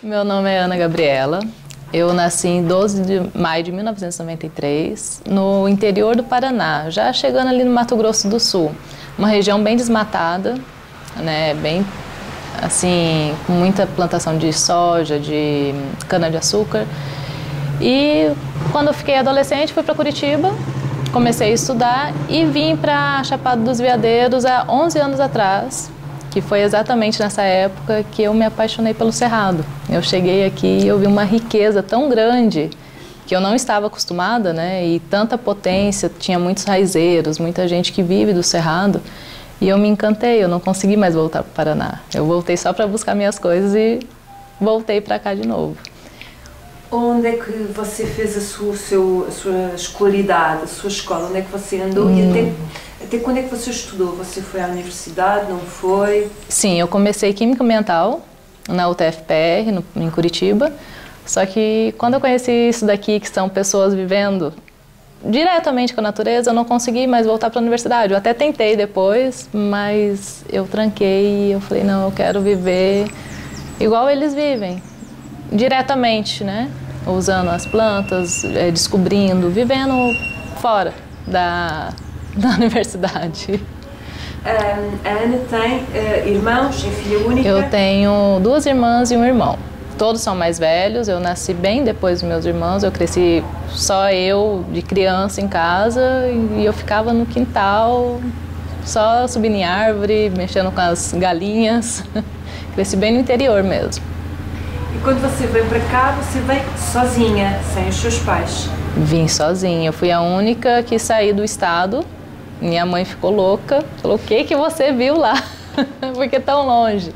Meu nome é Ana Gabriela. Eu nasci em 12 de maio de 1993, no interior do Paraná, já chegando ali no Mato Grosso do Sul. Uma região bem desmatada, né, bem assim, com muita plantação de soja, de cana-de-açúcar. E quando eu fiquei adolescente, fui para Curitiba, comecei a estudar e vim para Chapada dos Veadeiros há 11 anos atrás, que foi exatamente nessa época que eu me apaixonei pelo Cerrado. Eu cheguei aqui e eu vi uma riqueza tão grande que eu não estava acostumada, né? E tanta potência, tinha muitos raizeiros, muita gente que vive do Cerrado. E eu me encantei, eu não consegui mais voltar para o Paraná. Eu voltei só para buscar minhas coisas e voltei para cá de novo. Onde é que você fez a sua escolaridade, a sua escola? Onde é que você andou e até quando é que você estudou? Você foi à universidade, não foi? Sim, eu comecei Química Ambiental na UTFPR, em Curitiba. Só que quando eu conheci isso daqui, que são pessoas vivendo diretamente com a natureza, eu não consegui mais voltar para a universidade. Eu até tentei depois, mas eu tranquei e eu falei, não, eu quero viver igual eles vivem, diretamente, né? Usando as plantas, descobrindo, vivendo fora da universidade. A Ana tem irmãos, é filha única? Eu tenho 2 irmãs e um irmão. Todos são mais velhos, eu nasci bem depois dos meus irmãos, eu cresci só eu de criança em casa e eu ficava no quintal, só subindo em árvore, mexendo com as galinhas. Cresci bem no interior mesmo. E quando você veio para cá, você veio sozinha, sem os seus pais? Vim sozinha, eu fui a única que saí do estado. Minha mãe ficou louca, falou, o que você viu lá? Porque é tão longe.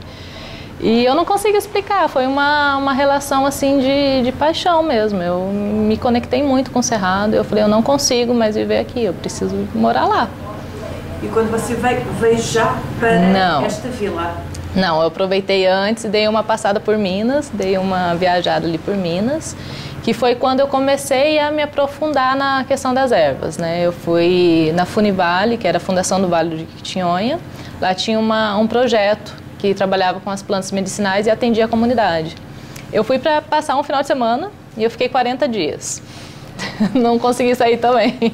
E eu não consigo explicar, foi uma relação assim de paixão mesmo. Eu me conectei muito com o Cerrado, eu falei, eu não consigo mais viver aqui, eu preciso morar lá. E quando você veio já para esta vila? Não, eu aproveitei antes e dei uma passada por Minas, dei uma viajada ali por Minas, que foi quando eu comecei a me aprofundar na questão das ervas, né? Eu fui na Funivale, que era a Fundação do Vale do Jequitinhonha, lá tinha um projeto que trabalhava com as plantas medicinais e atendia a comunidade. Eu fui para passar um final de semana e eu fiquei 40 dias. Não consegui sair também.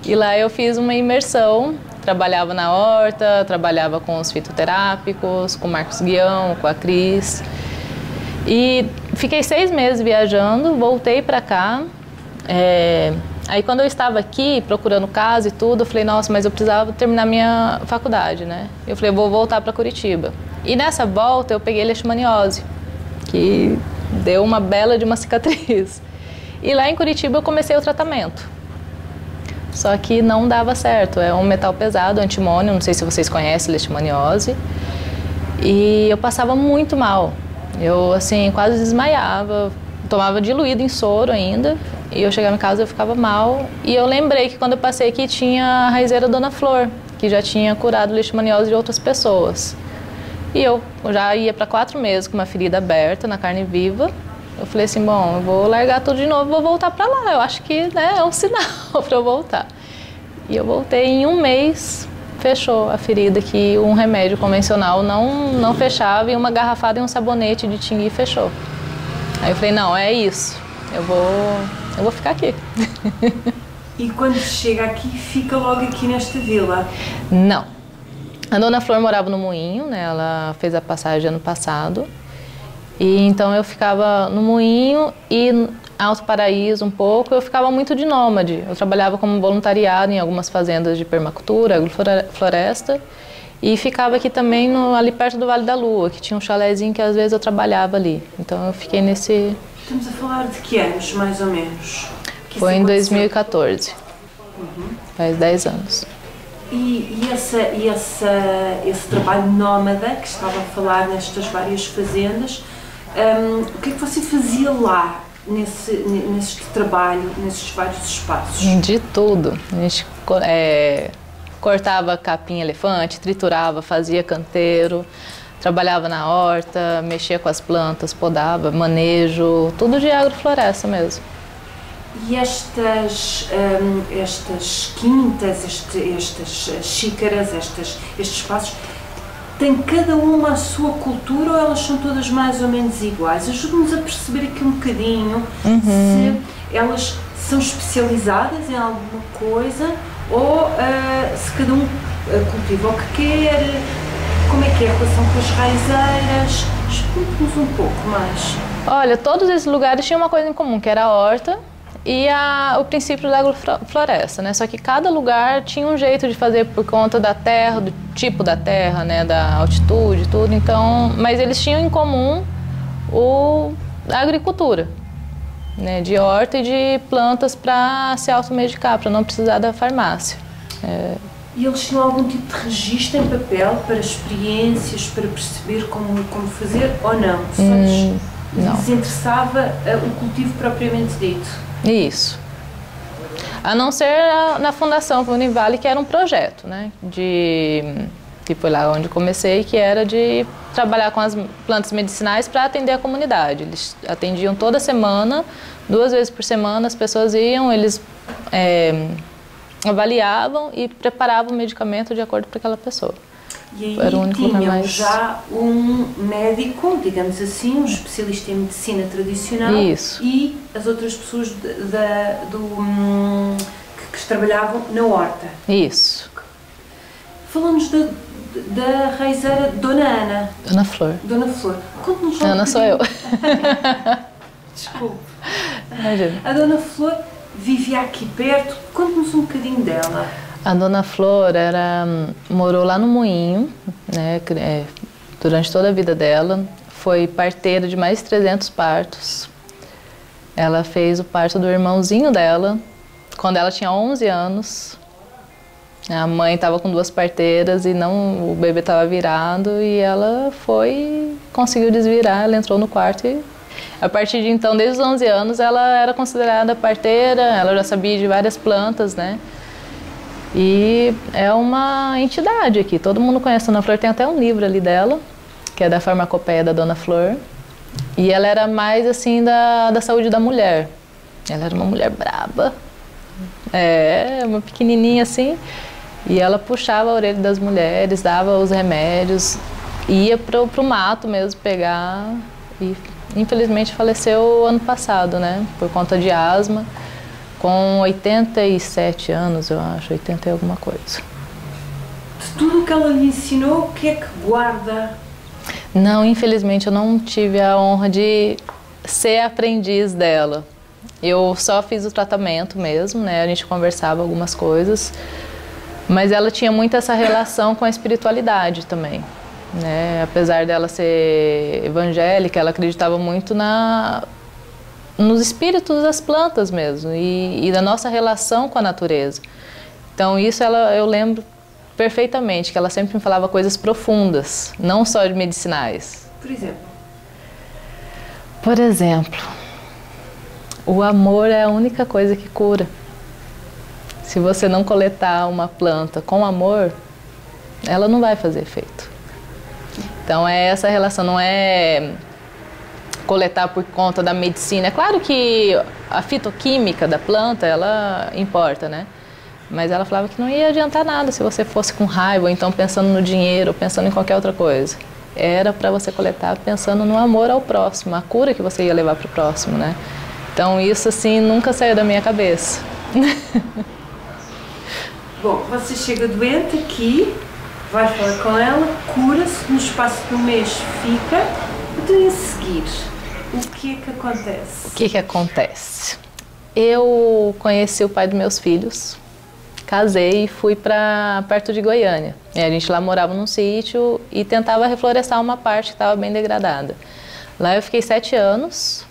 E lá eu fiz uma imersão, trabalhava na horta, trabalhava com os fitoterápicos, com o Marcos Guião, com a Cris. E fiquei 6 meses viajando, voltei para cá. Aí quando eu estava aqui procurando casa e tudo, eu falei, nossa, mas eu precisava terminar minha faculdade, né? Eu falei, vou voltar para Curitiba. E nessa volta eu peguei leishmaniose, que deu uma bela de uma cicatriz. E lá em Curitiba eu comecei o tratamento. Só que não dava certo, é um metal pesado, antimônio, não sei se vocês conhecem leishmaniose. E eu passava muito mal. Eu, assim, quase desmaiava, tomava diluído em soro ainda. E eu chegava em casa e eu ficava mal. E eu lembrei que quando eu passei aqui tinha a raizeira Dona Flor, que já tinha curado leishmaniose de outras pessoas. E eu já ia para 4 meses com uma ferida aberta na carne viva. Eu falei assim, bom, eu vou largar tudo de novo, vou voltar para lá. Eu acho que, né, é um sinal para eu voltar. E eu voltei em 1 mês, fechou a ferida, que um remédio convencional não fechava, e uma garrafada e um sabonete de tingui fechou. Aí eu falei, não, é isso, eu vou ficar aqui. E quando chega aqui, fica logo aqui nesta vila? Não. A Dona Flor morava no Moinho, né? Ela fez a passagem ano passado. E então eu ficava no Moinho e Alto Paraíso um pouco. Eu ficava muito de nômade. Eu trabalhava como voluntariado em algumas fazendas de permacultura, agrofloresta. E ficava aqui também ali perto do Vale da Lua, que tinha um chalezinho que às vezes eu trabalhava ali. Então eu fiquei nesse... Estamos a falar de que anos, mais ou menos? Foi em 2014. Faz 10 anos. E esse trabalho nómada que estava a falar nestas várias fazendas, o que é que você fazia lá, nesse trabalho, nesses vários espaços? De tudo. A gente cortava capim elefante, triturava, fazia canteiro, trabalhava na horta, mexia com as plantas, podava, manejo, tudo de agrofloresta mesmo. E estas quintas, estas xícaras, estes espaços, tem cada uma a sua cultura ou elas são todas mais ou menos iguais? Ajude-nos a perceber aqui um bocadinho se elas são especializadas em alguma coisa ou se cada um cultiva o que quer, como é que é a relação com as raizeiras? Explique-nos um pouco mais. Olha, todos esses lugares tinham uma coisa em comum, que era a horta e o princípio da agrofloresta, né? Só que cada lugar tinha um jeito de fazer por conta da terra, do tipo da terra, né? Da altitude, tudo. Então, mas eles tinham em comum a agricultura, né? De horta e de plantas para se automedicar, para não precisar da farmácia. E eles tinham algum tipo de registro em papel para experiências, para perceber como fazer ou não? Só lhes interessava o cultivo propriamente dito? Isso. A não ser na Fundação Univale, que era um projeto, né? Que foi lá onde comecei, que era de trabalhar com as plantas medicinais para atender a comunidade. Eles atendiam toda semana, 2 vezes por semana, as pessoas iam, eles avaliavam e preparavam o medicamento de acordo com aquela pessoa. E aí tinham já um médico, digamos assim, um especialista em medicina tradicional. Isso. E as outras pessoas que trabalhavam na horta. Isso. Falamos da raizeira Dona Ana. Dona Flor. Dona Flor. Conte-nos Ana sou eu. Desculpe. Imagina. A Dona Flor vivia aqui perto. Conte-nos um bocadinho dela. A Dona Flor morou lá no Moinho, né, durante toda a vida dela. Foi parteira de mais de 300 partos. Ela fez o parto do irmãozinho dela, quando ela tinha 11 anos. A mãe estava com 2 parteiras e o bebê estava virado e ela conseguiu desvirar, ela entrou no quarto e a partir de então, desde os 11 anos, ela era considerada parteira, ela já sabia de várias plantas, né? E é uma entidade aqui, todo mundo conhece a Dona Flor, tem até um livro ali dela, que é da farmacopeia da Dona Flor. E ela era mais assim da saúde da mulher. Ela era uma mulher braba, uma pequenininha assim, e ela puxava a orelha das mulheres, dava os remédios, ia pro mato mesmo pegar e infelizmente faleceu ano passado, né, por conta de asma. Com 87 anos, eu acho, 80 e alguma coisa. De tudo o que ela lhe ensinou, o que é que guarda? Não, infelizmente eu não tive a honra de ser aprendiz dela. Eu só fiz o tratamento mesmo, né? A gente conversava algumas coisas. Mas ela tinha muito essa relação com a espiritualidade também, né? Apesar dela ser evangélica, ela acreditava muito nos espíritos das plantas mesmo e da nossa relação com a natureza. Então isso eu lembro perfeitamente, que ela sempre me falava coisas profundas, não só de medicinais. Por exemplo? Por exemplo, o amor é a única coisa que cura. Se você não coletar uma planta com amor, ela não vai fazer efeito. Então é essa relação, não é coletar por conta da medicina. É claro que a fitoquímica da planta, ela importa, né? Mas ela falava que não ia adiantar nada se você fosse com raiva, ou então pensando no dinheiro, ou pensando em qualquer outra coisa. Era para você coletar pensando no amor ao próximo, a cura que você ia levar para o próximo, né? Então isso, assim, nunca saiu da minha cabeça. Bom, você chega doente aqui, vai falar com ela, cura-se, no espaço de um mês fica, então em seguir, o que é que acontece? O que acontece? Eu conheci o pai dos meus filhos, casei e fui para perto de Goiânia. E a gente lá morava num sítio e tentava reflorestar uma parte que estava bem degradada. Lá eu fiquei 7 anos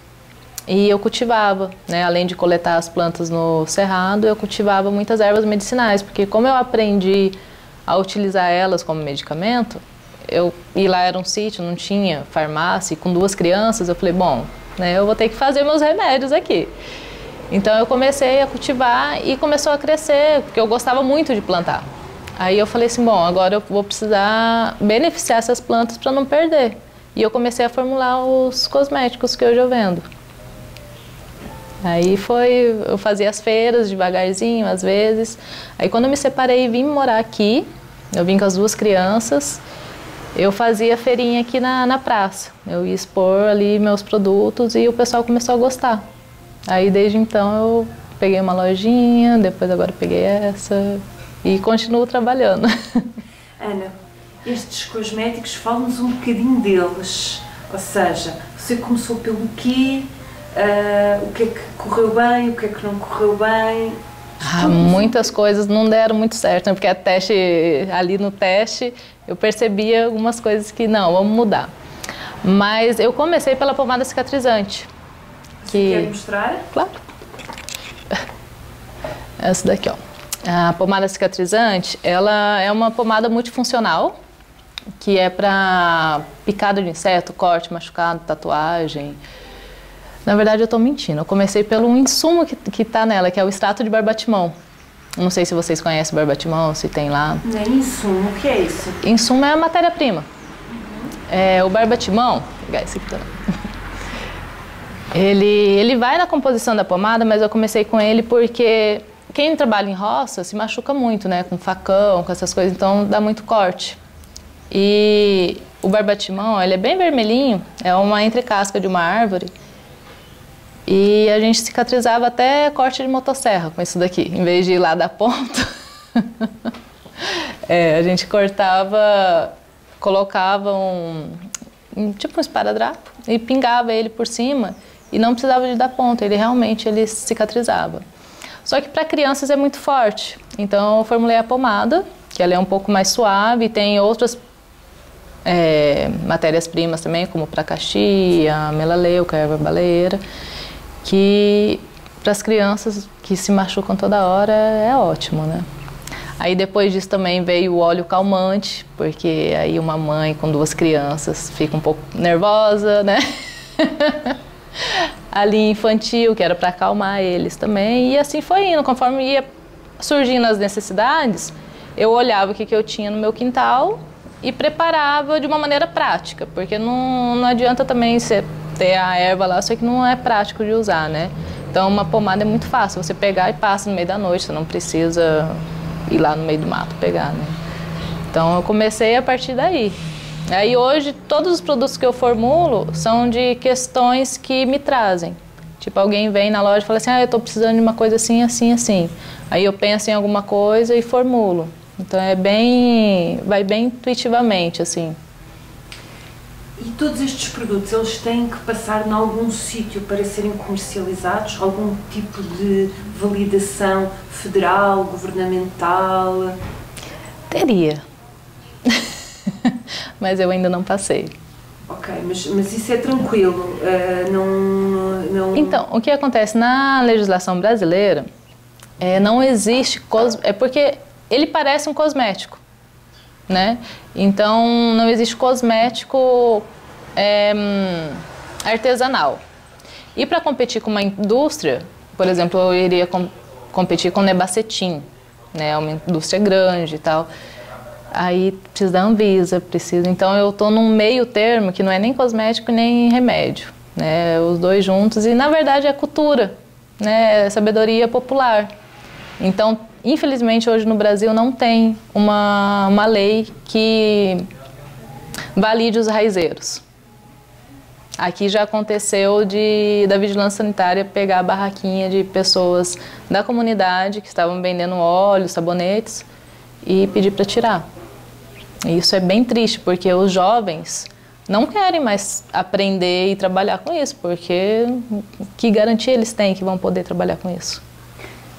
e eu cultivava, né? Além de coletar as plantas no cerrado, eu cultivava muitas ervas medicinais, porque como eu aprendi a utilizar elas como medicamento, e lá era um sítio, não tinha farmácia, e com 2 crianças, eu falei, bom, né, eu vou ter que fazer meus remédios aqui. Então eu comecei a cultivar e começou a crescer, porque eu gostava muito de plantar. Aí eu falei assim, bom, agora eu vou precisar beneficiar essas plantas para não perder. E eu comecei a formular os cosméticos que hoje eu vendo. Aí eu fazia as feiras devagarzinho, às vezes. Aí quando eu me separei e vim morar aqui, eu vim com as 2 crianças, eu fazia feirinha aqui na praça. Eu ia expor ali meus produtos e o pessoal começou a gostar. Aí desde então eu peguei uma lojinha, depois agora peguei essa e continuo trabalhando. Ana, estes cosméticos, fala-nos um bocadinho deles. Ou seja, você começou pelo quê? O que é que correu bem, o que é que não correu bem? Muitas coisas não deram muito certo, né? Porque ali no teste eu percebia algumas coisas que não, vamos mudar. Mas eu comecei pela pomada cicatrizante. Você quer mostrar? Claro. Essa daqui, ó. A pomada cicatrizante, ela é uma pomada multifuncional, que é para picada de inseto, corte, machucado, tatuagem. Na verdade, eu estou mentindo. Eu comecei pelo insumo que tá nela, que é o extrato de barbatimão. Não sei se vocês conhecem barbatimão, se tem lá. Não é insumo, o que é isso? Insumo é a matéria-prima. O barbatimão, vou pegar esse aqui também. Ele vai na composição da pomada, mas eu comecei com ele porque quem trabalha em roça se machuca muito, né? Com facão, com essas coisas, então dá muito corte. E o barbatimão, ele é bem vermelhinho, é uma entrecasca de uma árvore. E a gente cicatrizava até corte de motosserra com isso daqui, em vez de ir lá dar ponto. A gente cortava, colocava tipo um esparadrapo e pingava ele por cima e não precisava de dar ponto, ele cicatrizava. Só que para crianças é muito forte, então eu formulei a pomada, que ela é um pouco mais suave, e tem outras matérias-primas também, como pracaxia, melaleuca, erva baleeira, que para as crianças que se machucam toda hora é ótimo, né? Aí depois disso também veio o óleo calmante, porque aí uma mãe com 2 crianças fica um pouco nervosa, né? A linha infantil, que era para acalmar eles também, e assim foi indo, conforme ia surgindo as necessidades, eu olhava o que eu tinha no meu quintal e preparava de uma maneira prática, porque não adianta também você ter a erva lá, só que não é prático de usar, né? Então uma pomada é muito fácil, você pegar e passa no meio da noite, você não precisa ir lá no meio do mato pegar, né? Então eu comecei a partir daí. Aí hoje todos os produtos que eu formulo são de questões que me trazem. Tipo, alguém vem na loja e fala assim, eu tô precisando de uma coisa assim, assim, assim. Aí eu penso em alguma coisa e formulo. Então vai bem intuitivamente, assim. E todos estes produtos, eles têm que passar em algum sítio para serem comercializados? Algum tipo de validação federal, governamental? Teria. Mas eu ainda não passei. Ok, mas isso é tranquilo? Não... Então, o que acontece na legislação brasileira, não existe... É porque ele parece um cosmético, né? Então, não existe cosmético artesanal. E para competir com uma indústria, por exemplo, eu iria competir com o Nebacetim, né? É uma indústria grande e tal. Aí precisa da Anvisa, então eu estou num meio termo que não é nem cosmético nem remédio, né? Os dois juntos, e na verdade é cultura, né? É sabedoria popular. Então, infelizmente hoje no Brasil não tem uma lei que valide os raizeiros. Aqui já aconteceu da vigilância sanitária pegar a barraquinha de pessoas da comunidade que estavam vendendo óleo, sabonetes e pedir para tirar. E isso é bem triste, porque os jovens não querem mais aprender e trabalhar com isso, porque que garantia eles têm que vão poder trabalhar com isso?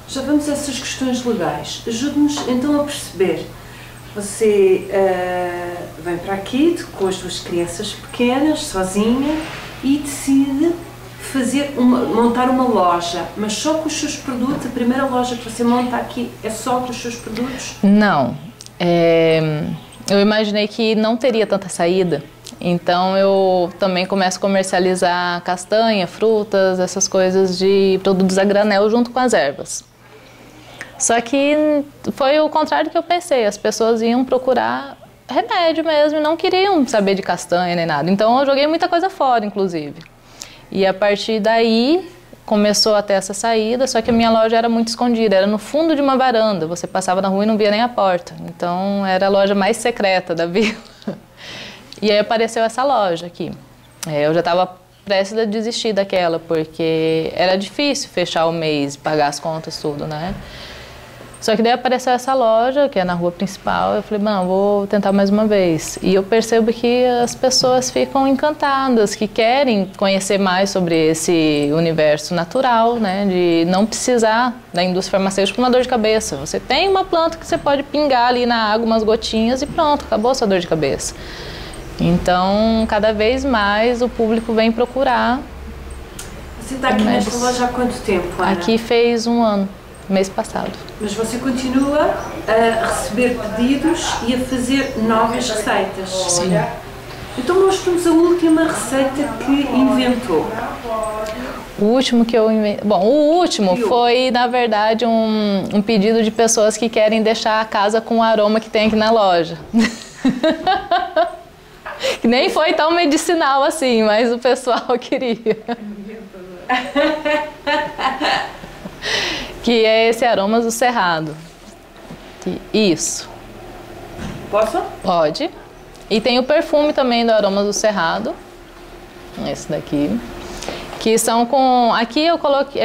Já vamos a essas questões legais. Ajude-nos então a perceber. Você vem para aqui com as 2 crianças pequenas, sozinha, e decide montar uma loja, mas só com os seus produtos. A primeira loja que você monta aqui é só com os seus produtos? Não. Eu imaginei que não teria tanta saída, então eu também começo a comercializar castanha, frutas, essas coisas de produtos a granel junto com as ervas. Só que foi o contrário do que eu pensei, as pessoas iam procurar remédio mesmo e não queriam saber de castanha nem nada. Então eu joguei muita coisa fora, inclusive. E a partir daí começou a ter essa saída, só que a minha loja era muito escondida, era no fundo de uma varanda, você passava na rua e não via nem a porta. Então era a loja mais secreta da vila. E aí apareceu essa loja aqui. Eu já estava prestes a desistir daquela, porque era difícil fechar o mês, pagar as contas, tudo, né? Só que daí apareceu essa loja, que é na rua principal, eu falei, não, vou tentar mais uma vez. E eu percebo que as pessoas ficam encantadas, que querem conhecer mais sobre esse universo natural, né? De não precisar da indústria farmacêutica com uma dor de cabeça. Você tem uma planta que você pode pingar ali na água umas gotinhas e pronto, acabou a sua dor de cabeça. Então, cada vez mais o público vem procurar. Você está aqui nesta loja há quanto tempo, Ana? Aqui fez um ano. Mês passado. Mas você continua a receber pedidos e a fazer novas receitas? Sim. Então mostre-nos a última receita que inventou. O último que eu inventei... Bom, o último foi, na verdade, um pedido de pessoas que querem deixar a casa com o aroma que tem aqui na loja. Que nem foi tão medicinal assim, mas o pessoal queria. Que é esse Aromas do Cerrado. Isso. Posso? Pode. E tem o perfume também do Aromas do Cerrado. Esse daqui. Que são com... Aqui eu coloquei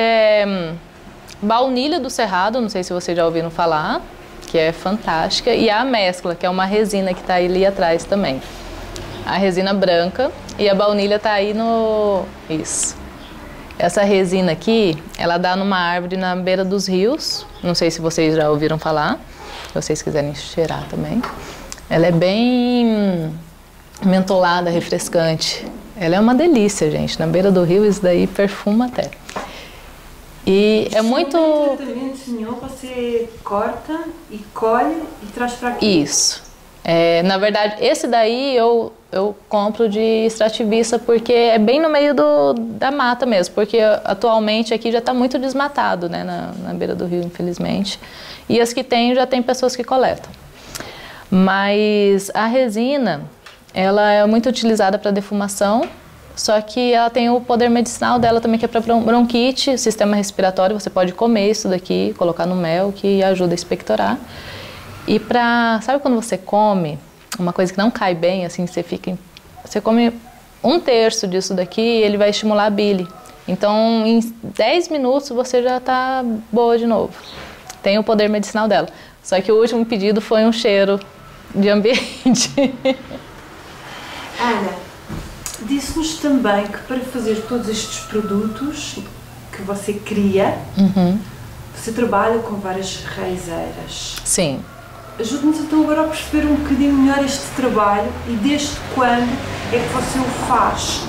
baunilha do Cerrado, não sei se vocês já ouviram falar, que é fantástica. E a mescla, que é uma resina que está ali atrás também. A resina branca e a baunilha está aí no... Isso. Essa resina aqui, ela dá numa árvore na beira dos rios. Não sei se vocês já ouviram falar. Se vocês quiserem cheirar também. Ela é bem mentolada, refrescante. Ela é uma delícia, gente. Na beira do rio, isso daí perfuma até. E é muito... Não tem tratamento nenhum, você corta e colhe e traz para aqui. Isso. Na verdade, esse daí eu compro de extrativista porque é bem no meio da mata mesmo, porque atualmente aqui já está muito desmatado, né, na beira do rio, infelizmente. E as que tem, já tem pessoas que coletam. Mas a resina, ela é muito utilizada para defumação, só que ela tem o poder medicinal dela também, que é para bronquite, sistema respiratório. Você pode comer isso daqui, colocar no mel, que ajuda a expectorar. E sabe quando você come uma coisa que não cai bem, assim, você come 1/3 disso daqui e ele vai estimular a bile. Então, em 10 minutos você já tá boa de novo. Tem o poder medicinal dela. Só que o último pedido foi um cheiro de ambiente. Ana, disse-nos também que para fazer todos estes produtos que você cria, você trabalha com várias raizeiras. Sim. Ajude-nos então agora a perceber um bocadinho melhor este trabalho e desde quando é que você o faz?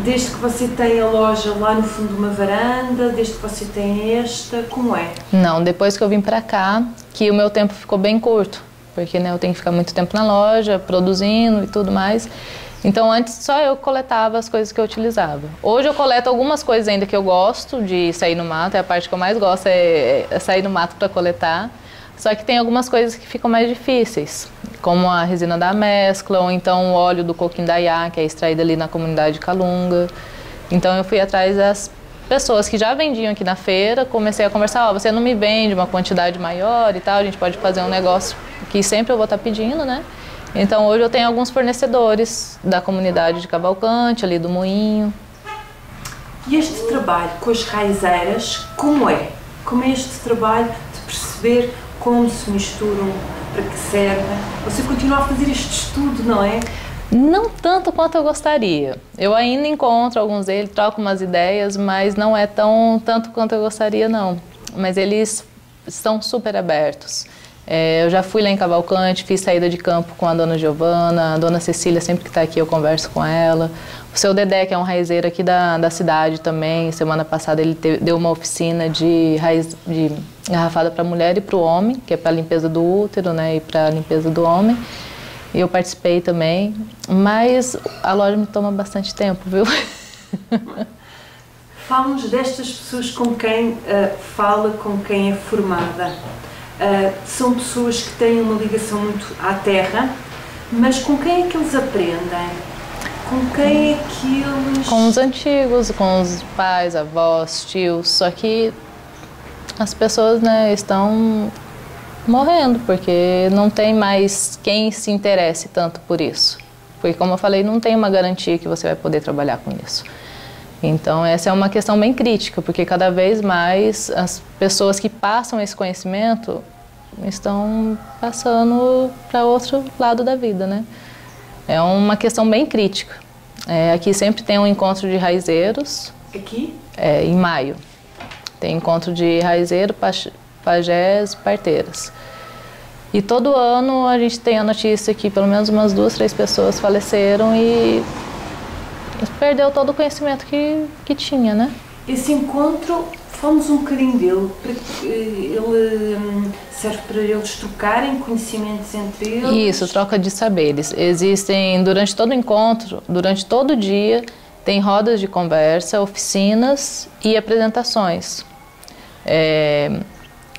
Desde que você tem a loja lá no fundo de uma varanda, desde que você tem esta, como é? Não, depois que eu vim pra cá, que o meu tempo ficou bem curto, porque né, eu tenho que ficar muito tempo na loja, produzindo e tudo mais. Então antes só eu coletava as coisas que eu utilizava. Hoje eu coleto algumas coisas ainda que eu gosto de sair no mato, a parte que eu mais gosto é sair no mato para coletar. Só que tem algumas coisas que ficam mais difíceis, como a resina da mescla, ou então o óleo do coquindaiá, que é extraído ali na comunidade de Calunga. Então eu fui atrás das pessoas que já vendiam aqui na feira, comecei a conversar, você não me vende uma quantidade maior e tal, a gente pode fazer um negócio que sempre eu vou estar pedindo, né? Então hoje eu tenho alguns fornecedores da comunidade de Cavalcante, ali do Moinho. E este trabalho com as raizeiras, como é? Como é este trabalho de perceber como se misturam, para que servem? Você continua a fazer este estudo, não é? Não tanto quanto eu gostaria. Eu ainda encontro alguns deles, troco umas ideias, mas não é tanto quanto eu gostaria, não. Mas eles estão super abertos. Eu já fui lá em Cavalcante, fiz saída de campo com a dona Giovana, a dona Cecília, sempre que está aqui eu converso com ela. O seu Dedé, que é um raizeiro aqui da cidade também, semana passada ele deu uma oficina de garrafada para mulher e para o homem, que é para limpeza do útero, né, e para limpeza do homem. E eu participei também, mas a loja me toma bastante tempo, viu? Fala-nos destas pessoas com quem fala, com quem é formada. São pessoas que têm uma ligação muito à terra, mas com quem é que eles aprendem? Com quem é que eles... Com os antigos, com os pais, avós, tios, só que as pessoas, né, estão morrendo, porque não tem mais quem se interesse tanto por isso. Porque, como eu falei, não tem uma garantia que você vai poder trabalhar com isso. Então, essa é uma questão bem crítica, porque cada vez mais as pessoas que passam esse conhecimento estão passando para outro lado da vida, né? É uma questão bem crítica. Aqui sempre tem um encontro de raizeiros. Aqui? Em maio. Tem encontro de raizeiro, pajés, parteiras. E todo ano a gente tem a notícia que pelo menos umas 2, 3 pessoas faleceram e perdeu todo o conhecimento que tinha, né? Esse encontro, falamos um bocadinho dele. Ele serve para eles trocarem conhecimentos entre eles? Isso, troca de saberes. Existem, durante todo o encontro, durante todo o dia, tem rodas de conversa, oficinas e apresentações.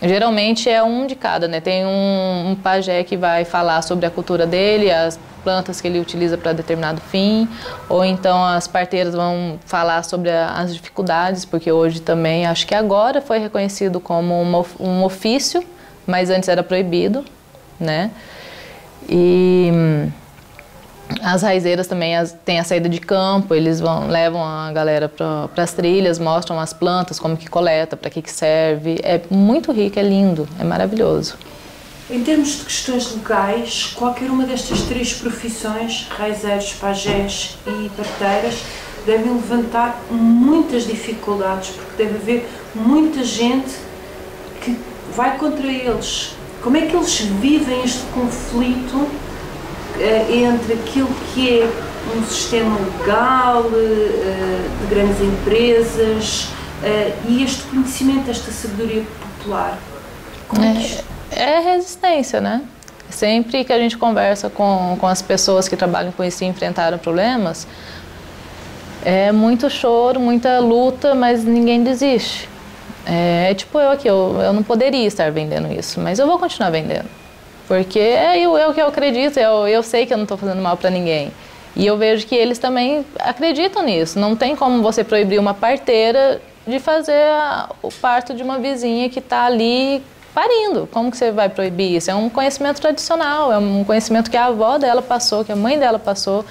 Geralmente é um de cada, né? Tem um pajé que vai falar sobre a cultura dele, as plantas que ele utiliza para determinado fim, ou então as parteiras vão falar sobre as dificuldades, porque hoje também, acho que agora foi reconhecido como um ofício, mas antes era proibido, né? E as raizeiras também têm a saída de campo, eles levam a galera para as trilhas, mostram as plantas, como que coleta, para que serve. É muito rico, é lindo, é maravilhoso. Em termos de questões legais, qualquer uma destas 3 profissões, raizeiros, pajés e parteiras, devem levantar muitas dificuldades, porque deve haver muita gente que vai contra eles. Como é que eles vivem este conflito entre aquilo que é um sistema legal, de grandes empresas, e este conhecimento, esta sabedoria popular? Como é que É resistência, né? Sempre que a gente conversa com as pessoas que trabalham com isso e enfrentaram problemas, é muito choro, muita luta, mas ninguém desiste. Tipo eu aqui, eu não poderia estar vendendo isso, mas eu vou continuar vendendo. Porque é o que eu acredito, eu sei que eu não estou fazendo mal para ninguém. E eu vejo que eles também acreditam nisso. Não tem como você proibir uma parteira de fazer o parto de uma vizinha que está ali parindo. Como que você vai proibir isso? É um conhecimento tradicional, é um conhecimento que a avó dela passou, que a mãe dela passou.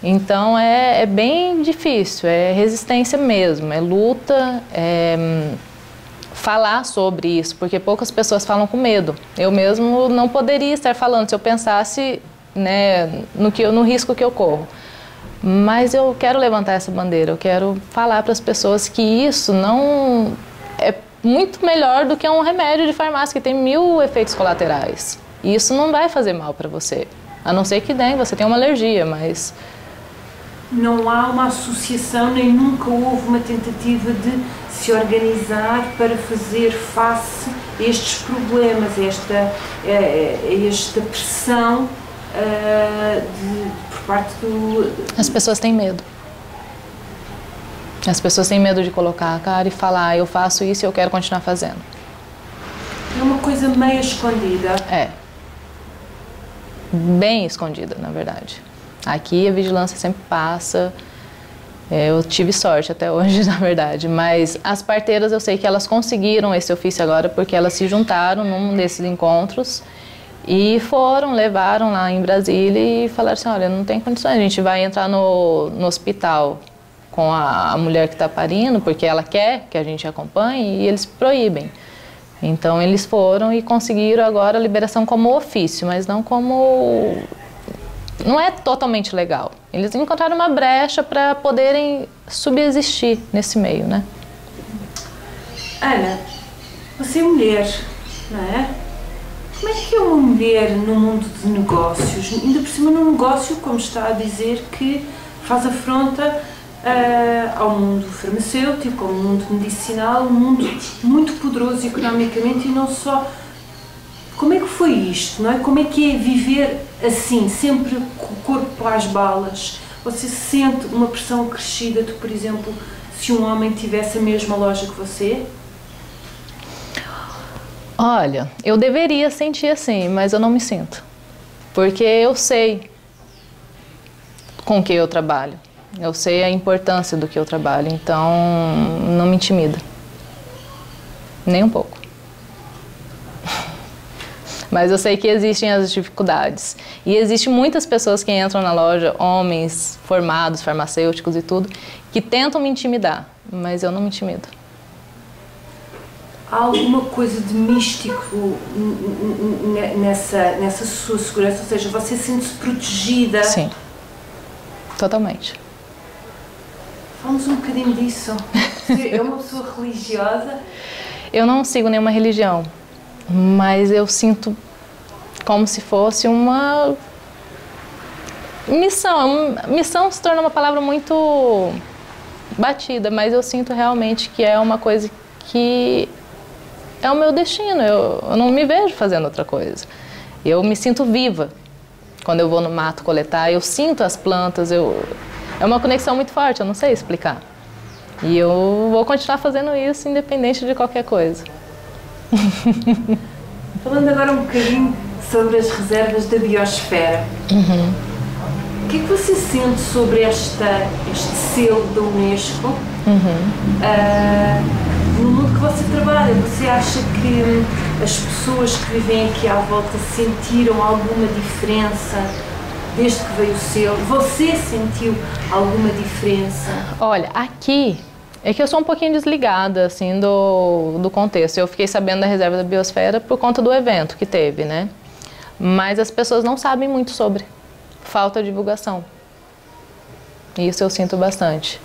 Então é bem difícil, é resistência mesmo, é luta, falar sobre isso, porque poucas pessoas falam com medo. Eu mesmo não poderia estar falando se eu pensasse, né, no risco que eu corro. Mas eu quero levantar essa bandeira, eu quero falar para as pessoas que isso não é muito melhor do que um remédio de farmácia que tem 1000 efeitos colaterais. E isso não vai fazer mal para você, a não ser que você tenha uma alergia, mas... Não há uma associação, nem nunca houve uma tentativa de se organizar para fazer face a estes problemas, a esta pressão por parte do... As pessoas têm medo. As pessoas têm medo de colocar a cara e falar, eu faço isso e eu quero continuar fazendo. É uma coisa meio escondida. Bem escondida, na verdade. Aqui a vigilância sempre passa, eu tive sorte até hoje, na verdade, mas as parteiras eu sei que elas conseguiram esse ofício agora porque elas se juntaram num desses encontros e levaram lá em Brasília e falaram assim, olha, não tem condições, a gente vai entrar no hospital com a mulher que está parindo, porque ela quer que a gente acompanhe, e eles proíbem. Então eles foram e conseguiram agora a liberação como ofício, mas não como... Não é totalmente legal. Eles encontraram uma brecha para poderem subsistir nesse meio, né? Ana, você é mulher, não é? Como é que é uma mulher no mundo de negócios? Ainda por cima num negócio, como está a dizer, que faz afronta ao mundo farmacêutico, ao mundo medicinal, um mundo muito poderoso economicamente e não só. Como é que foi isto, não é? Como é que é viver assim, sempre com o corpo às balas? Você sente uma pressão crescida de, por exemplo, se um homem tivesse a mesma loja que você? Olha, eu deveria sentir assim, mas eu não me sinto. Porque eu sei com que eu trabalho. Eu sei a importância do que eu trabalho, então não me intimida. Nem um pouco. Mas eu sei que existem as dificuldades. E existem muitas pessoas que entram na loja, homens formados, farmacêuticos e tudo, que tentam me intimidar, mas eu não me intimido. Há alguma coisa de místico nessa sua segurança? Ou seja, você sente-se protegida? Sim, totalmente. Fala-nos um bocadinho disso. Você é uma pessoa religiosa? Eu não sigo nenhuma religião, mas eu sinto como se fosse uma missão. Missão se torna uma palavra muito batida, mas eu sinto realmente que é uma coisa que é o meu destino. Eu não me vejo fazendo outra coisa. Eu me sinto viva quando eu vou no mato coletar. Eu sinto as plantas. É uma conexão muito forte. Eu não sei explicar. E eu vou continuar fazendo isso independente de qualquer coisa. Falando agora um bocadinho sobre as reservas da biosfera. O que é que você sente sobre este selo da Unesco? No mundo que você trabalha, você acha que as pessoas que vivem aqui à volta sentiram alguma diferença desde que veio o selo? Você sentiu alguma diferença? Olha, aqui é que eu sou um pouquinho desligada assim, do contexto. Eu fiquei sabendo da reserva da biosfera por conta do evento que teve, né? Mas as pessoas não sabem muito sobre. Falta divulgação. Isso eu sinto bastante.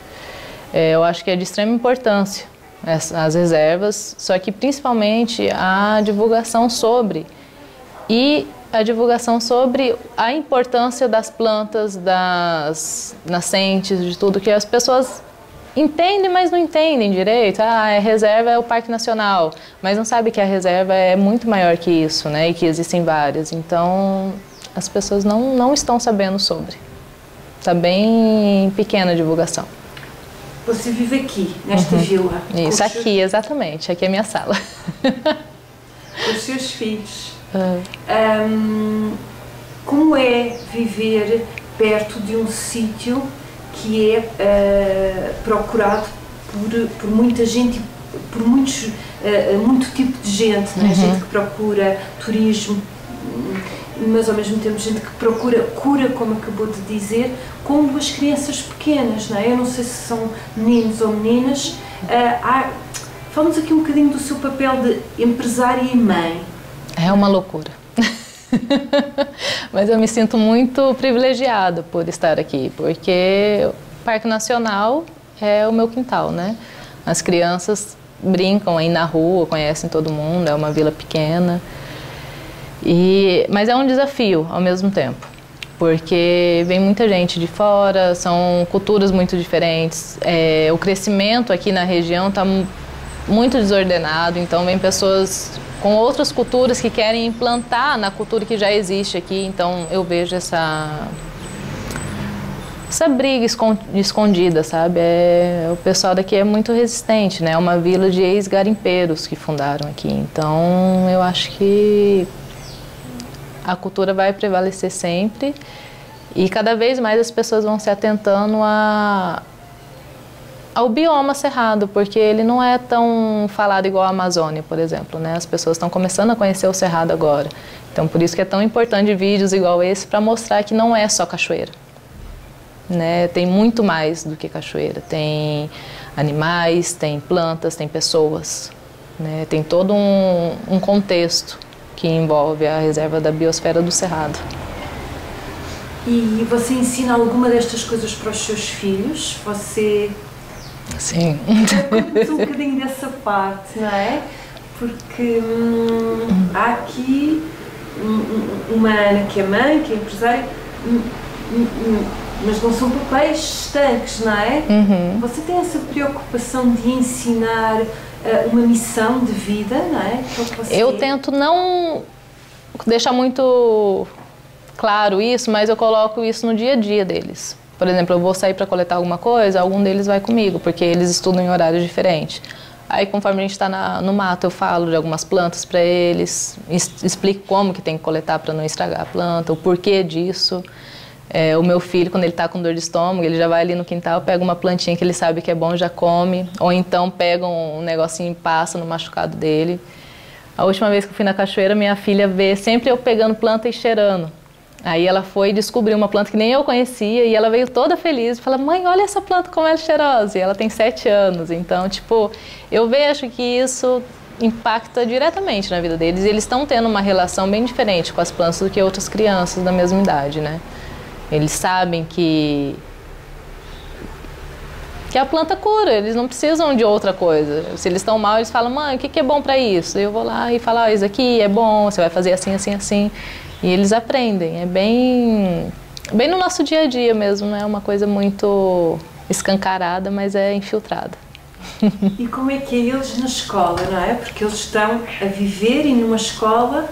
Eu acho que é de extrema importância as reservas, só que principalmente a divulgação sobre a importância das plantas, das nascentes, de tudo, que as pessoas entendem, mas não entendem direito. A reserva é o Parque Nacional, mas não sabe que a reserva é muito maior que isso, né? E que existem várias. Então, as pessoas não estão sabendo sobre. Está bem pequena a divulgação. Você vive aqui, nesta vila? Isso, aqui, exatamente. Aqui é a minha sala. Com os seus filhos. Como é viver perto de um sítio que é procurado por muita gente, por muito tipo de gente, não é? Gente que procura turismo, mas ao mesmo tempo gente que procura cura, como acabou de dizer, com duas crianças pequenas, não é? Eu não sei se são meninos ou meninas. Fala-nos aqui um bocadinho do seu papel de empresária e mãe. É uma loucura. Mas eu me sinto muito privilegiada por estar aqui, porque o Parque Nacional é o meu quintal, né? As crianças brincam aí na rua, conhecem todo mundo, é uma vila pequena. Mas é um desafio ao mesmo tempo, porque vem muita gente de fora, são culturas muito diferentes. O crescimento aqui na região está muito desordenado, então vem pessoas com outras culturas que querem implantar na cultura que já existe aqui. Então eu vejo essa briga escondida, sabe? O pessoal daqui é muito resistente, né? É uma vila de ex-garimpeiros que fundaram aqui. Então eu acho que a cultura vai prevalecer sempre e cada vez mais as pessoas vão se atentando ao bioma cerrado, porque ele não é tão falado igual a Amazônia, por exemplo, né? As pessoas estão começando a conhecer o cerrado agora. Então, por isso que é tão importante vídeos igual esse para mostrar que não é só cachoeira, né? Tem muito mais do que cachoeira. Tem animais, tem plantas, tem pessoas, né? Tem todo um contexto que envolve a reserva da biosfera do Cerrado. E você ensina alguma destas coisas para os seus filhos? Você... Sim. Conta um bocadinho dessa parte, não é? Porque há aqui uma Ana que é mãe, que é empresária, mas não são papéis estanques, não é? Você tem essa preocupação de ensinar uma missão de vida, não é? Eu tento não deixar muito claro isso, mas eu coloco isso no dia a dia deles. Por exemplo, eu vou sair para coletar alguma coisa, algum deles vai comigo, porque eles estudam em horários diferentes. Aí, conforme a gente está no mato, eu falo de algumas plantas para eles, explico como que tem que coletar para não estragar a planta, o porquê disso. O meu filho, quando ele está com dor de estômago, ele já vai ali no quintal, pega uma plantinha que ele sabe que é bom, já come. Ou então pega um negocinho e passa no machucado dele. A última vez que eu fui na cachoeira, minha filha vê sempre eu pegando planta e cheirando. Aí ela foi descobrir uma planta que nem eu conhecia e ela veio toda feliz e fala: mãe, olha essa planta como ela é cheirosa. E ela tem 7 anos, então, tipo, eu vejo que isso impacta diretamente na vida deles. E eles estão tendo uma relação bem diferente com as plantas do que outras crianças da mesma idade, né? Eles sabem que a planta cura, eles não precisam de outra coisa. Se eles estão mal, eles falam: mãe, o que é bom para isso? Eu vou lá e falo: ah, isso aqui é bom, você vai fazer assim, assim, assim. E eles aprendem, é bem no nosso dia a dia mesmo, não é uma coisa muito escancarada, mas é infiltrada. E como é que é eles na escola, não é? Porque eles estão a viverem numa escola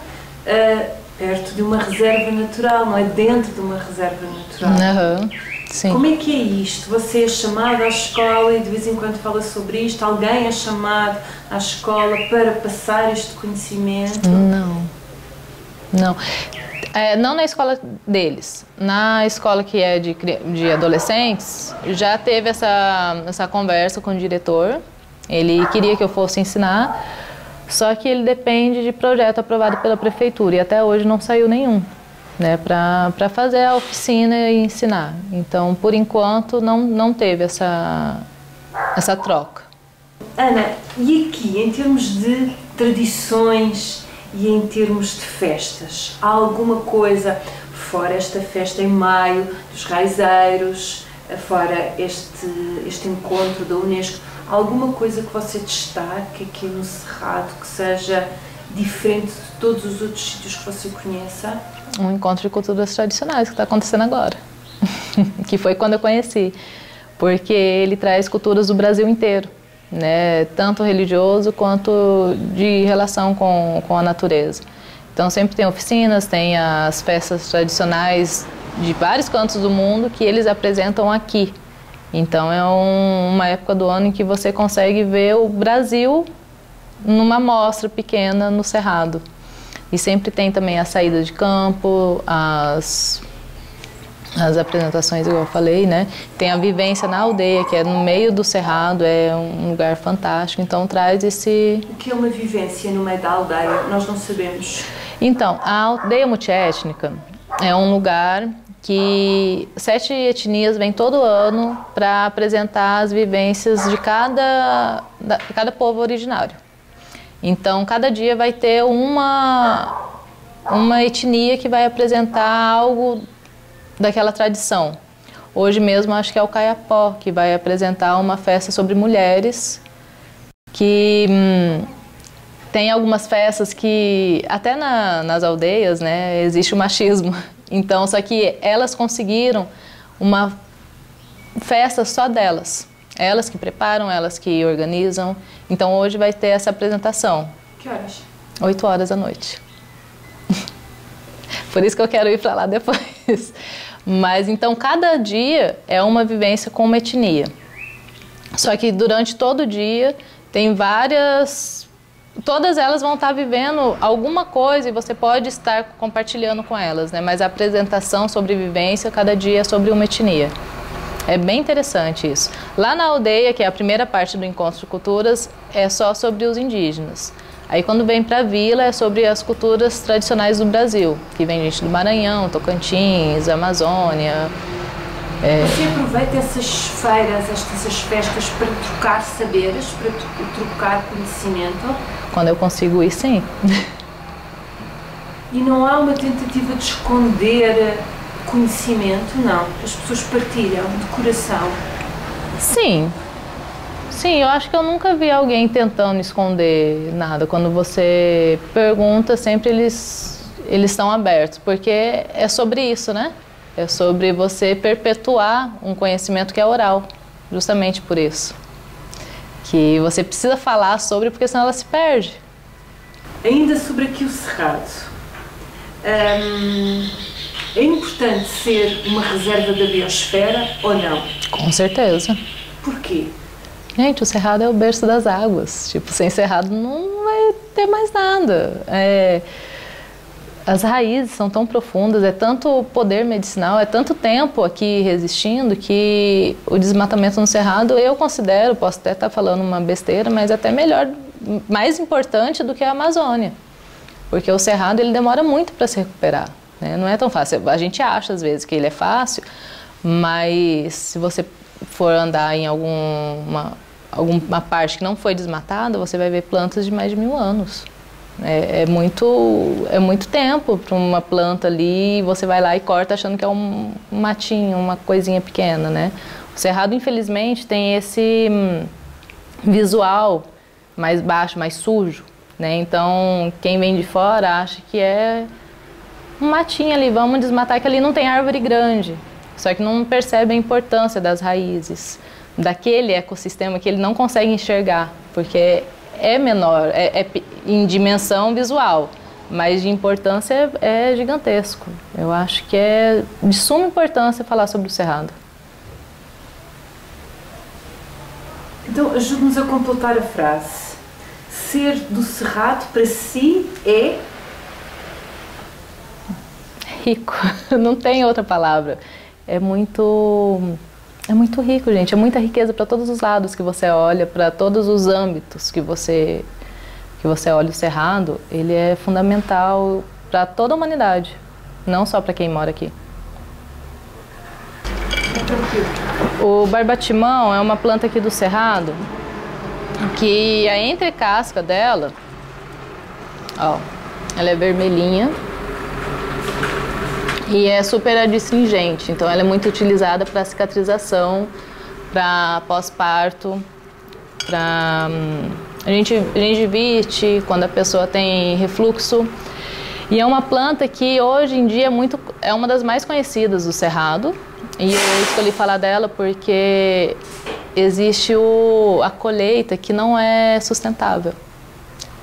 perto de uma reserva natural, não é? Dentro de uma reserva natural. Uhum, sim. Como é que é isto? Você é chamado à escola e de vez em quando fala sobre isto? Alguém é chamado à escola para passar este conhecimento? Não. Não na escola deles. Na escola que é de adolescentes, já teve essa conversa com o diretor. Ele queria que eu fosse ensinar, só que ele depende de projeto aprovado pela prefeitura e até hoje não saiu nenhum, né, para fazer a oficina e ensinar. Então, por enquanto, não teve essa troca. Ana, e aqui, em termos de tradições e em termos de festas, há alguma coisa, fora esta festa em maio, dos raizeiros, fora este encontro da Unesco, alguma coisa que você destaque aqui no Cerrado que seja diferente de todos os outros sítios que você conheça? Um encontro de culturas tradicionais que está acontecendo agora, que foi quando eu conheci, porque ele traz culturas do Brasil inteiro, né? Tanto religioso quanto de relação com a natureza. Então sempre tem oficinas, tem as festas tradicionais de vários cantos do mundo que eles apresentam aqui. Então é uma época do ano em que você consegue ver o Brasil numa amostra pequena no Cerrado. E sempre tem também a saída de campo, as apresentações, igual eu falei, né? Tem a vivência na aldeia, que é no meio do Cerrado, é um lugar fantástico, então traz esse... O que é uma vivência no meio da aldeia? Nós não sabemos. Então, a aldeia multiétnica é um lugar que 7 etnias vêm todo ano para apresentar as vivências de cada povo originário. Então, cada dia vai ter uma etnia que vai apresentar algo daquela tradição. Hoje mesmo acho que é o Caiapó, que vai apresentar uma festa sobre mulheres, que tem algumas festas que, até nas aldeias, né, existe o machismo. Então, só que elas conseguiram uma festa só delas. Elas que preparam, elas que organizam. Então, hoje vai ter essa apresentação. Que horas? 8 horas da noite. Por isso que eu quero ir para lá depois. Mas, então, cada dia é uma vivência com uma etnia. Só que durante todo o dia tem várias... Todas elas vão estar vivendo alguma coisa e você pode estar compartilhando com elas, né? Mas a apresentação sobre vivência, cada dia é sobre uma etnia. É bem interessante isso. Lá na aldeia, que é a primeira parte do Encontro de Culturas, é só sobre os indígenas. Aí quando vem para a vila é sobre as culturas tradicionais do Brasil, que vem gente do Maranhão, Tocantins, Amazônia. Você aproveita essas feiras, essas festas para trocar saberes, para trocar conhecimento? Quando eu consigo ir, sim. E não há uma tentativa de esconder conhecimento, não? As pessoas partilham de coração? Sim. Sim, eu acho que eu nunca vi alguém tentando esconder nada. Quando você pergunta, sempre eles estão abertos, porque é sobre isso, né? É sobre você perpetuar um conhecimento que é oral, justamente por isso. Que você precisa falar sobre, porque senão ela se perde. Ainda sobre aqui o Cerrado, é importante ser uma reserva da biosfera ou não? Com certeza. Porquê? Gente, o Cerrado é o berço das águas. Tipo, sem Cerrado não vai ter mais nada. As raízes são tão profundas, é tanto poder medicinal, é tanto tempo aqui resistindo que o desmatamento no Cerrado eu considero, posso até estar falando uma besteira, mas até melhor mais importante do que a Amazônia, porque o Cerrado ele demora muito para se recuperar, né? Não é tão fácil. A gente acha às vezes que ele é fácil, mas se você for andar em alguma parte que não foi desmatada, você vai ver plantas de mais de 1000 anos. É muito tempo para uma planta ali, e você vai lá e corta achando que é um matinho, uma coisinha pequena, né? O Cerrado, infelizmente, tem esse visual mais baixo, mais sujo, né? Então, quem vem de fora acha que é um matinho ali, vamos desmatar, que ali não tem árvore grande. Só que não percebe a importância das raízes, daquele ecossistema que ele não consegue enxergar, porque é menor, em dimensão visual, mas de importância é gigantesco. Eu acho que é de suma importância falar sobre o Cerrado. Então, ajude-nos a completar a frase. Ser do Cerrado para si é... Rico, não tem outra palavra. É muito rico, gente. É muita riqueza para todos os lados que você olha, para todos os âmbitos que você olha o Cerrado. Ele é fundamental para toda a humanidade, não só para quem mora aqui. O barbatimão é uma planta aqui do Cerrado que a entrecasca dela, ó, ela é vermelhinha e é super adstringente, então ela é muito utilizada para cicatrização, para pós-parto, para gengivite, quando a pessoa tem refluxo. E é uma planta que hoje em dia é uma das mais conhecidas do Cerrado. E eu escolhi falar dela porque existe a colheita que não é sustentável,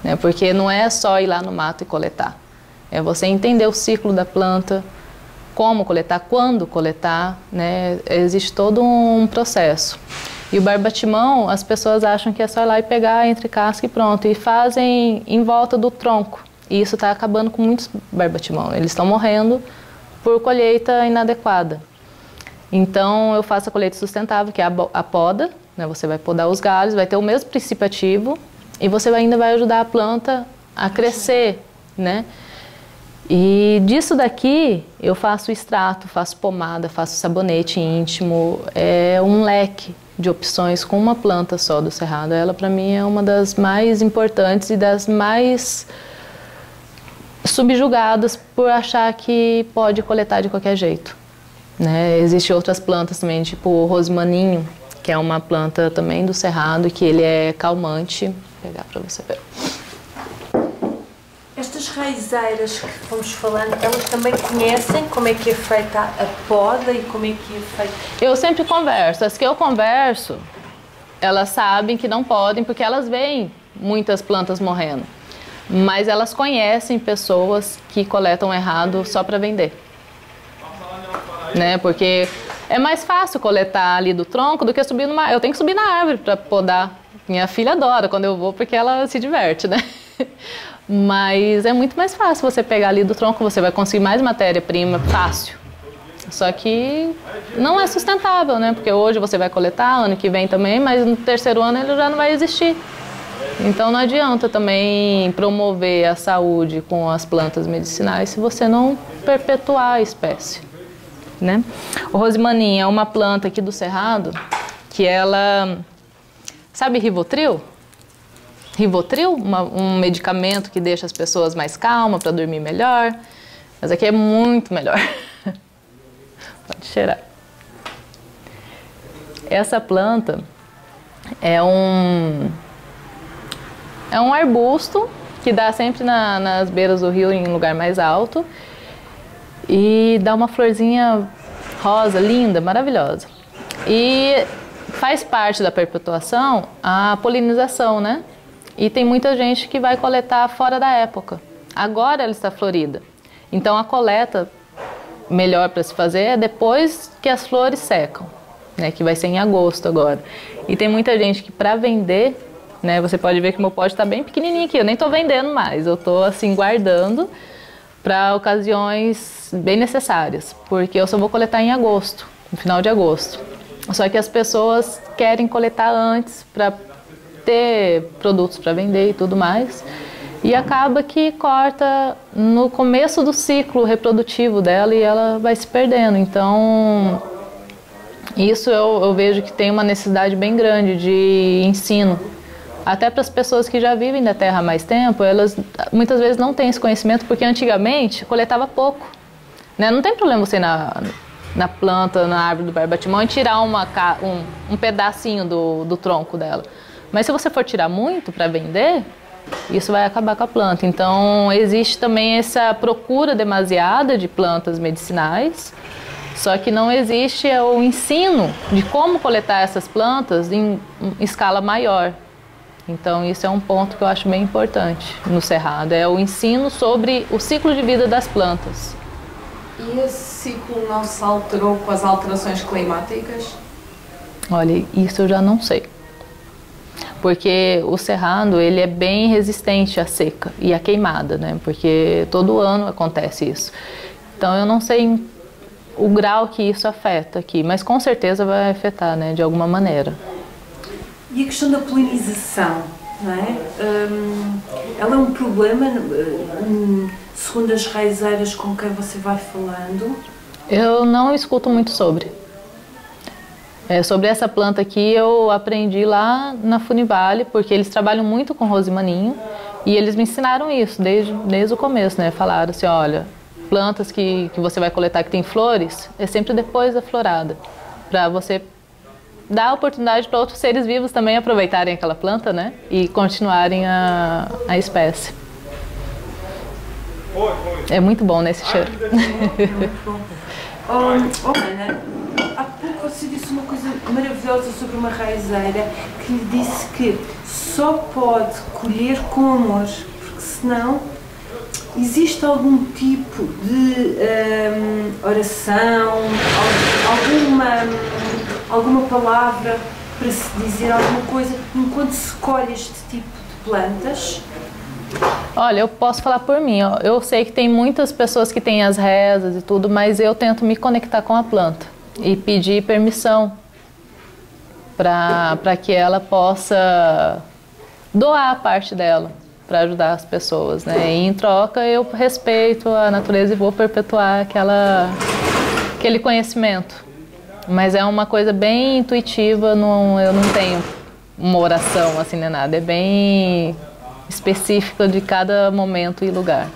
né? Porque não é só ir lá no mato e coletar. É você entender o ciclo da planta, como coletar, quando coletar, né? Existe todo um processo. E o barbatimão, as pessoas acham que é só ir lá e pegar entre casca e pronto. E fazem em volta do tronco. E isso está acabando com muitos barbatimão. Eles estão morrendo por colheita inadequada. Então, eu faço a colheita sustentável, que é a poda, né? Você vai podar os galhos, vai ter o mesmo princípio ativo e você ainda vai ajudar a planta a crescer, né? E disso daqui, eu faço extrato, faço pomada, faço sabonete íntimo, é um leque de opções com uma planta só do Cerrado. Ela, para mim, é uma das mais importantes e das mais subjugadas por achar que pode coletar de qualquer jeito, né? Existem outras plantas também, tipo o rosmaninho, que é uma planta também do Cerrado, que ele é calmante. Vou pegar para você ver. Estas raizeiras que fomos falando, elas também conhecem como é que é feita a poda e como é que é feita? Eu sempre converso. As que eu converso, elas sabem que não podem, porque elas veem muitas plantas morrendo. Mas elas conhecem pessoas que coletam errado só para vender, né? Porque é mais fácil coletar ali do tronco do que subir numa... Eu tenho que subir na árvore para podar. Minha filha adora quando eu vou, porque ela se diverte, né? Mas é muito mais fácil você pegar ali do tronco, você vai conseguir mais matéria-prima fácil. Só que não é sustentável, né? Porque hoje você vai coletar, ano que vem também, mas no terceiro ano ele já não vai existir. Então não adianta também promover a saúde com as plantas medicinais se você não perpetuar a espécie, né? O rosmaninho é uma planta aqui do Cerrado que ela... Sabe Rivotril? Rivotril, um medicamento que deixa as pessoas mais calmas para dormir melhor. Mas aqui é muito melhor. Pode cheirar. Essa planta é um arbusto que dá sempre nas beiras do rio, em lugar mais alto. E dá uma florzinha rosa, linda, maravilhosa. E faz parte da perpetuação a polinização, né? E tem muita gente que vai coletar fora da época. Agora ela está florida. Então a coleta melhor para se fazer é depois que as flores secam, né? Que vai ser em agosto agora. E tem muita gente que para vender, né? Você pode ver que o meu pote está bem pequenininho aqui. Eu nem estou vendendo mais. Eu estou assim guardando para ocasiões bem necessárias. Porque eu só vou coletar em agosto, no final de agosto. Só que as pessoas querem coletar antes para ter produtos para vender e tudo mais. E acaba que corta no começo do ciclo reprodutivo dela e ela vai se perdendo. Então, isso eu vejo que tem uma necessidade bem grande de ensino. Até para as pessoas que já vivem da terra há mais tempo, elas muitas vezes não têm esse conhecimento, porque antigamente coletava pouco. Né? Não tem problema você ir na planta, na árvore do barbatimão e tirar um pedacinho do tronco dela. Mas se você for tirar muito para vender, isso vai acabar com a planta. Então, existe também essa procura demasiada de plantas medicinais, só que não existe o ensino de como coletar essas plantas em escala maior. Então, isso é um ponto que eu acho bem importante no Cerrado, é o ensino sobre o ciclo de vida das plantas. E esse ciclo não se alterou com as alterações climáticas? Olha, isso eu já não sei. Porque o cerrado, ele é bem resistente à seca e à queimada, né? Porque todo ano acontece isso. Então eu não sei o grau que isso afeta aqui, mas com certeza vai afetar, né? De alguma maneira. E a questão da polinização, não é? Ela é um problema, segundo as raizeiras com quem você vai falando? Eu não escuto muito sobre. Sobre essa planta aqui eu aprendi lá na Funivale, porque eles trabalham muito com rosemaninho e eles me ensinaram isso desde o começo, né? Falaram assim, olha, plantas que você vai coletar que tem flores, é sempre depois da florada, para você dar a oportunidade para outros seres vivos também aproveitarem aquela planta, né? E continuarem a espécie. É muito bom nesse cheiro. É muito bom. Ana, há pouco você disse uma coisa maravilhosa sobre uma raizeira que lhe disse que só pode colher com amor, porque senão existe algum tipo de oração, alguma palavra para se dizer alguma coisa enquanto se colhe este tipo de plantas? Olha, eu posso falar por mim, eu sei que tem muitas pessoas que têm as rezas e tudo, mas eu tento me conectar com a planta e pedir permissão para que ela possa doar a parte dela para ajudar as pessoas, né? E em troca eu respeito a natureza e vou perpetuar aquele conhecimento. Mas é uma coisa bem intuitiva, eu não tenho uma oração assim nem nada, é bem específica de cada momento e lugar.